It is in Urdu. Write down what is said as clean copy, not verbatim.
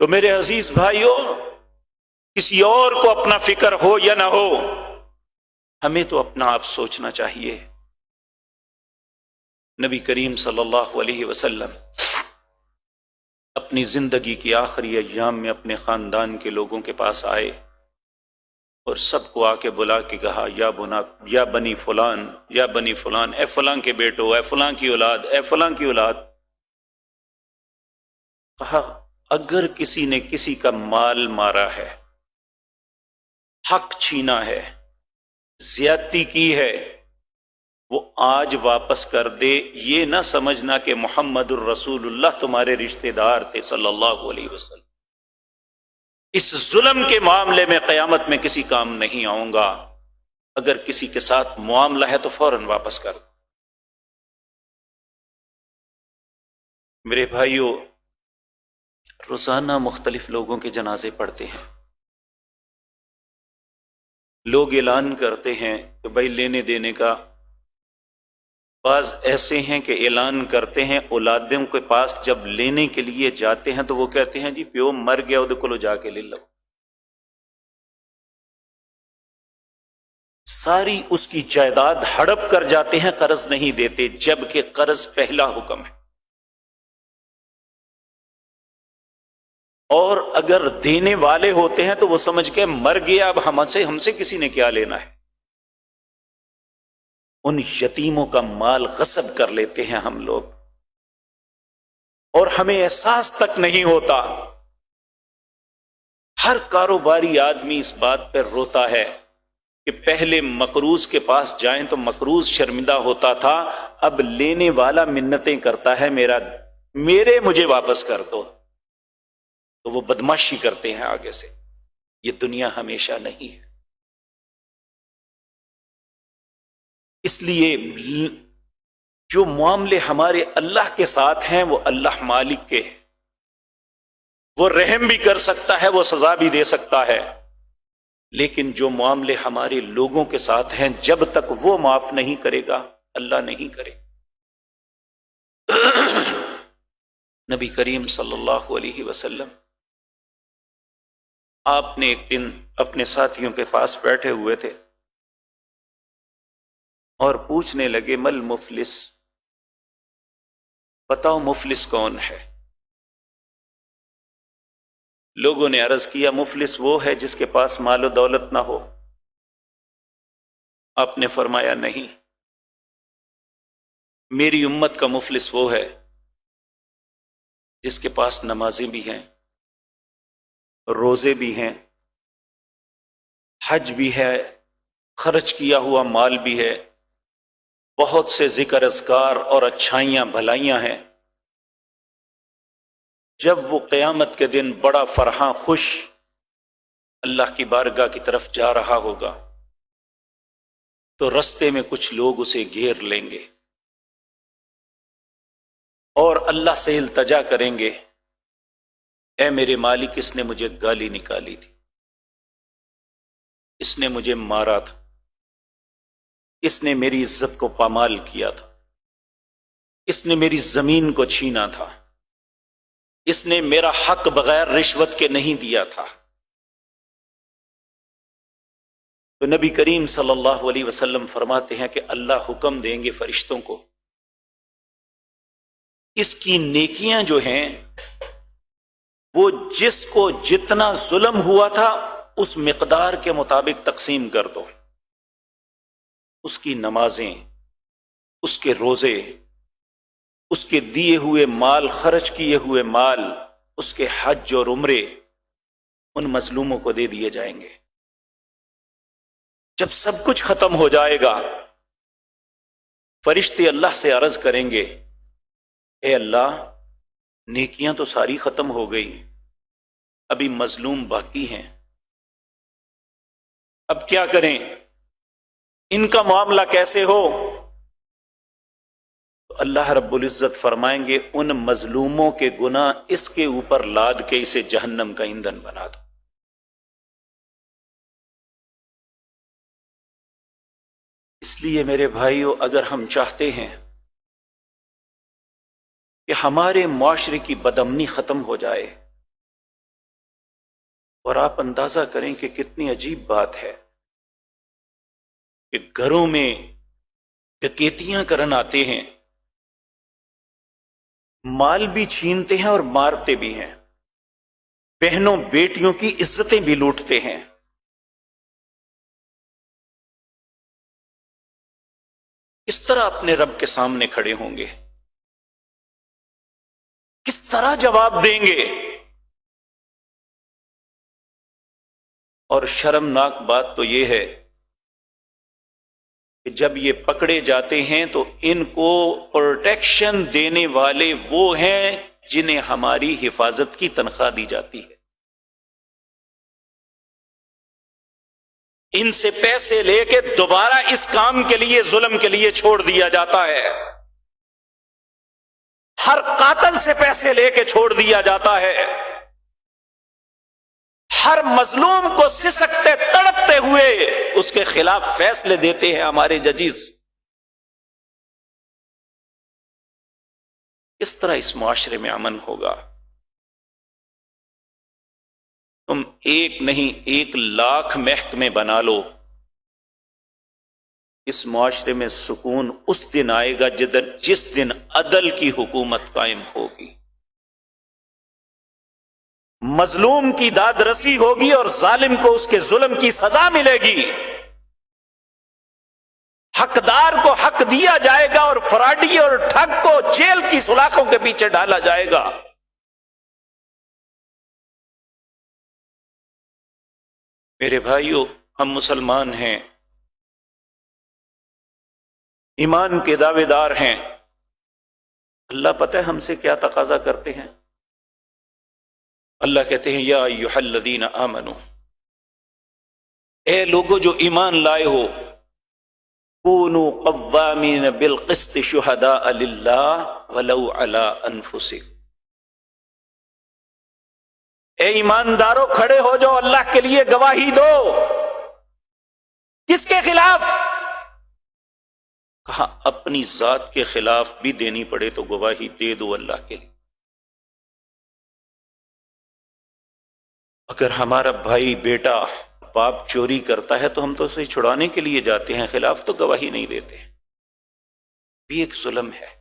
تو میرے عزیز بھائیوں، کسی اور کو اپنا فکر ہو یا نہ ہو، ہمیں تو اپنا آپ سوچنا چاہیے۔ نبی کریم صلی اللہ علیہ وسلم اپنی زندگی کی آخری ایام میں اپنے خاندان کے لوگوں کے پاس آئے اور سب کو آ کے بلا کے کہا، یا بنی فلان، یا بنی فلان، اے فلاں کے بیٹو، اے فلاں کی اولاد، اے فلاں کی اولاد۔ کہا اگر کسی نے کسی کا مال مارا ہے، حق چھینا ہے، زیادتی کی ہے، وہ آج واپس کر دے۔ یہ نہ سمجھنا کہ محمد الرسول اللہ تمہارے رشتہ دار تھے صلی اللہ علیہ وسلم۔ اس ظلم کے معاملے میں قیامت میں کسی کام نہیں آؤں گا۔ اگر کسی کے ساتھ معاملہ ہے تو فوراً واپس کر دو۔ میرے بھائیوں، روزانہ مختلف لوگوں کے جنازے پڑھتے ہیں، لوگ اعلان کرتے ہیں کہ بھائی لینے دینے کا۔ بعض ایسے ہیں کہ اعلان کرتے ہیں، اولادوں کے پاس جب لینے کے لیے جاتے ہیں تو وہ کہتے ہیں جی پیو مر گیا، وہ کو جا کے لے لو۔ ساری اس کی جائیداد ہڑپ کر جاتے ہیں، قرض نہیں دیتے، جبکہ قرض پہلا حکم ہے۔ اور اگر دینے والے ہوتے ہیں تو وہ سمجھ کے مر گیا، اب ہم سے کسی نے کیا لینا ہے۔ ان یتیموں کا مال غصب کر لیتے ہیں ہم لوگ، اور ہمیں احساس تک نہیں ہوتا۔ ہر کاروباری آدمی اس بات پر روتا ہے کہ پہلے مقروض کے پاس جائیں تو مقروض شرمندہ ہوتا تھا، اب لینے والا منتیں کرتا ہے مجھے واپس کر دو، تو وہ بدماشی کرتے ہیں آگے سے۔ یہ دنیا ہمیشہ نہیں ہے۔ اس لیے جو معاملے ہمارے اللہ کے ساتھ ہیں وہ اللہ مالک کے ہیں، وہ رحم بھی کر سکتا ہے، وہ سزا بھی دے سکتا ہے، لیکن جو معاملے ہمارے لوگوں کے ساتھ ہیں جب تک وہ معاف نہیں کرے گا اللہ نہیں کرے۔ نبی کریم صلی اللہ علیہ وسلم آپ نے ایک دن اپنے ساتھیوں کے پاس بیٹھے ہوئے تھے اور پوچھنے لگے مل مفلس، بتاؤ مفلس کون ہے؟ لوگوں نے عرض کیا مفلس وہ ہے جس کے پاس مال و دولت نہ ہو۔ آپ نے فرمایا نہیں، میری امت کا مفلس وہ ہے جس کے پاس نمازیں بھی ہیں، روزے بھی ہیں، حج بھی ہے، خرچ کیا ہوا مال بھی ہے، بہت سے ذکر اذکار اور اچھائیاں بھلائیاں ہیں۔ جب وہ قیامت کے دن بڑا فرحاں خوش اللہ کی بارگاہ کی طرف جا رہا ہوگا تو رستے میں کچھ لوگ اسے گھیر لیں گے اور اللہ سے التجا کریں گے، اے میرے مالک اس نے مجھے گالی نکالی تھی، اس نے مجھے مارا تھا، اس نے میری عزت کو پامال کیا تھا، اس نے میری زمین کو چھینا تھا، اس نے میرا حق بغیر رشوت کے نہیں دیا تھا۔ تو نبی کریم صلی اللہ علیہ وسلم فرماتے ہیں کہ اللہ حکم دیں گے فرشتوں کو، اس کی نیکیاں جو ہیں وہ جس کو جتنا ظلم ہوا تھا اس مقدار کے مطابق تقسیم کر دو۔ اس کی نمازیں، اس کے روزے، اس کے دیے ہوئے مال، خرچ کیے ہوئے مال، اس کے حج اور عمرے ان مظلوموں کو دے دیے جائیں گے۔ جب سب کچھ ختم ہو جائے گا فرشتے اللہ سے عرض کریں گے، اے اللہ نیکیاں تو ساری ختم ہو گئی، ابھی مظلوم باقی ہیں، اب کیا کریں؟ ان کا معاملہ کیسے ہو؟ تو اللہ رب العزت فرمائیں گے ان مظلوموں کے گناہ اس کے اوپر لاد کے اسے جہنم کا ایندھن بنا دو۔ اس لیے میرے بھائیو، اگر ہم چاہتے ہیں کہ ہمارے معاشرے کی بدامنی ختم ہو جائے، اور آپ اندازہ کریں کہ کتنی عجیب بات ہے کہ گھروں میں ڈکیتیاں کرن آتے ہیں، مال بھی چھینتے ہیں اور مارتے بھی ہیں، بہنوں بیٹیوں کی عزتیں بھی لوٹتے ہیں۔ کس طرح اپنے رب کے سامنے کھڑے ہوں گے؟ کس طرح جواب دیں گے؟ اور شرمناک بات تو یہ ہے کہ جب یہ پکڑے جاتے ہیں تو ان کو پروٹیکشن دینے والے وہ ہیں جنہیں ہماری حفاظت کی تنخواہ دی جاتی ہے، ان سے پیسے لے کے دوبارہ اس کام کے لیے، ظلم کے لیے چھوڑ دیا جاتا ہے، ہر قاتل سے پیسے لے کے چھوڑ دیا جاتا ہے، ہر مظلوم کو سسکتے تڑپتے ہوئے اس کے خلاف فیصلے دیتے ہیں ہمارے ججز۔ اس طرح اس معاشرے میں امن ہوگا؟ تم ایک نہیں 1,00,000 محکمے بنا لو، اس معاشرے میں سکون اس دن آئے گا جس دن عدل کی حکومت قائم ہوگی، مظلوم کی داد رسی ہوگی اور ظالم کو اس کے ظلم کی سزا ملے گی، حقدار کو حق دیا جائے گا اور فراڈی اور ٹھگ کو جیل کی سلاخوں کے پیچھے ڈالا جائے گا۔ میرے بھائیو، ہم مسلمان ہیں، ایمان کے دعوے دار ہیں، اللہ پتہ ہے ہم سے کیا تقاضا کرتے ہیں؟ اللہ کہتے ہیں یا ایھا الذین آمنو، اے لوگو جو ایمان لائے ہو، کونوا قوامین بالقسط شہداء للہ ولو علی انفسکم، اے ایماندارو کھڑے ہو جاؤ، اللہ کے لیے گواہی دو۔ کس کے خلاف؟ کہا اپنی ذات کے خلاف بھی دینی پڑے تو گواہی دے دو اللہ کے لیے۔ اگر ہمارا بھائی بیٹا باپ چوری کرتا ہے تو ہم تو اسے چھڑانے کے لیے جاتے ہیں، خلاف تو گواہی نہیں دیتے، بھی ایک ظلم ہے۔